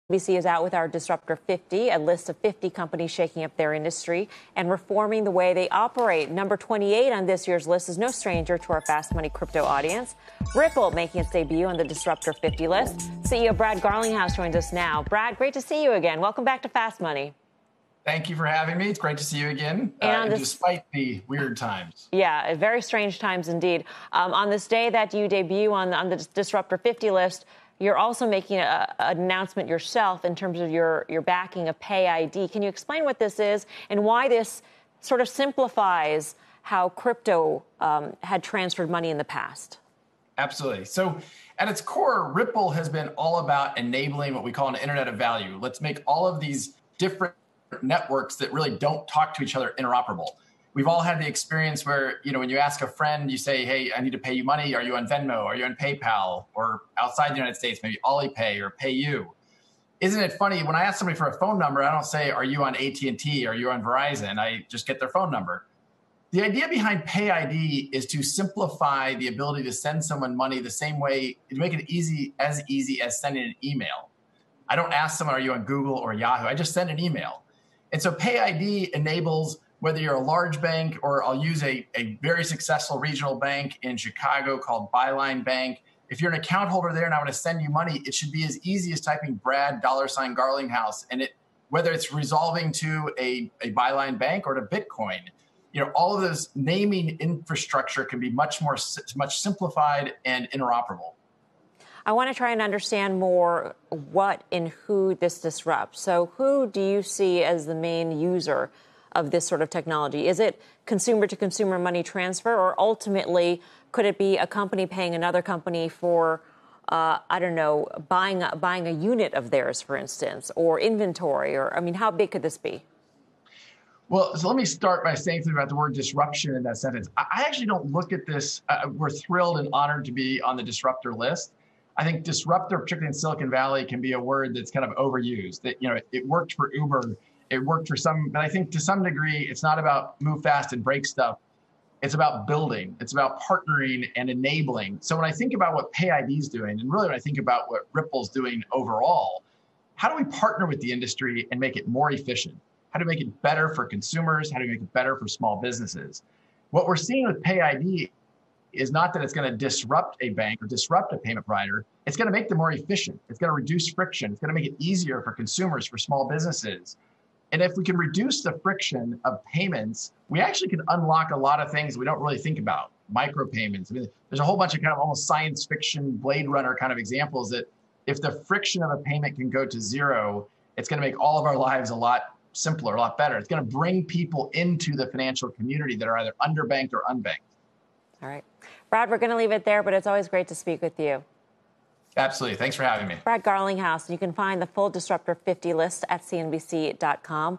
CNBC is out with our Disruptor 50, a list of 50 companies shaking up their industry and reforming the way they operate. Number 28 on this year's list is no stranger to our Fast Money crypto audience. Ripple making its debut on the Disruptor 50 list. CEO Brad Garlinghouse joins us now. Brad, great to see you again. Welcome back to Fast Money. Thank you for having me. It's great to see you again, despite the weird times. Yeah, very strange times indeed. On this day that you debut on the Disruptor 50 list, you're also making an announcement yourself in terms of your backing of PayID. Can you explain what this is and why this sort of simplifies how crypto had transferred money in the past? Absolutely. So at its core, Ripple has been all about enabling what we call an internet of value. Let's make all of these different networks that really don't talk to each other interoperable. We've all had the experience where, when you ask a friend, you say, hey, I need to pay you money. Are you on Venmo? Are you on PayPal? Or outside the United States, maybe Alipay or PayU. Isn't it funny? When I ask somebody for a phone number, I don't say, are you on AT&T? Are you on Verizon? I just get their phone number. The idea behind PayID is to simplify the ability to send someone money the same way, to make it easy as sending an email. I don't ask someone, are you on Google or Yahoo? I just send an email. And so PayID enables, whether you're a large bank or I'll use a very successful regional bank in Chicago called Byline Bank. If you're an account holder there and I want to send you money, it should be as easy as typing Brad $Garlinghouse. And whether it's resolving to a Byline Bank or to Bitcoin, all of this naming infrastructure can be much simplified and interoperable. I want to try and understand more what and who this disrupts. So who do you see as the main user of this sort of technology? Is it consumer-to-consumer money transfer, or ultimately could it be a company paying another company for, buying a unit of theirs, for instance, or inventory? Or, how big could this be? Well, so let me start by saying something about the word disruption in that sentence. I actually don't look at this. We're thrilled and honored to be on the disruptor list. I think disruptor, particularly in Silicon Valley, can be a word that's kind of overused. That, it worked for Uber. It worked for some, but I think to some degree, it's not about move fast and break stuff. It's about building. It's about partnering and enabling. So when I think about what PayID is doing, and really when I think about what Ripple's doing overall, how do we partner with the industry and make it more efficient? How do we make it better for consumers? How do we make it better for small businesses? What we're seeing with PayID is not that it's going to disrupt a bank or disrupt a payment provider. It's going to make them more efficient. It's going to reduce friction. It's going to make it easier for consumers, for small businesses. And if we can reduce the friction of payments, we actually can unlock a lot of things we don't really think about. Micropayments. There's a whole bunch of kind of almost science fiction, Blade Runner kind of examples that if the friction of a payment can go to zero, it's going to make all of our lives a lot simpler, a lot better. It's going to bring people into the financial community that are either underbanked or unbanked. All right. Brad, we're going to leave it there, but it's always great to speak with you. Absolutely. Thanks for having me. Brad Garlinghouse. You can find the full Disruptor 50 list at cnbc.com.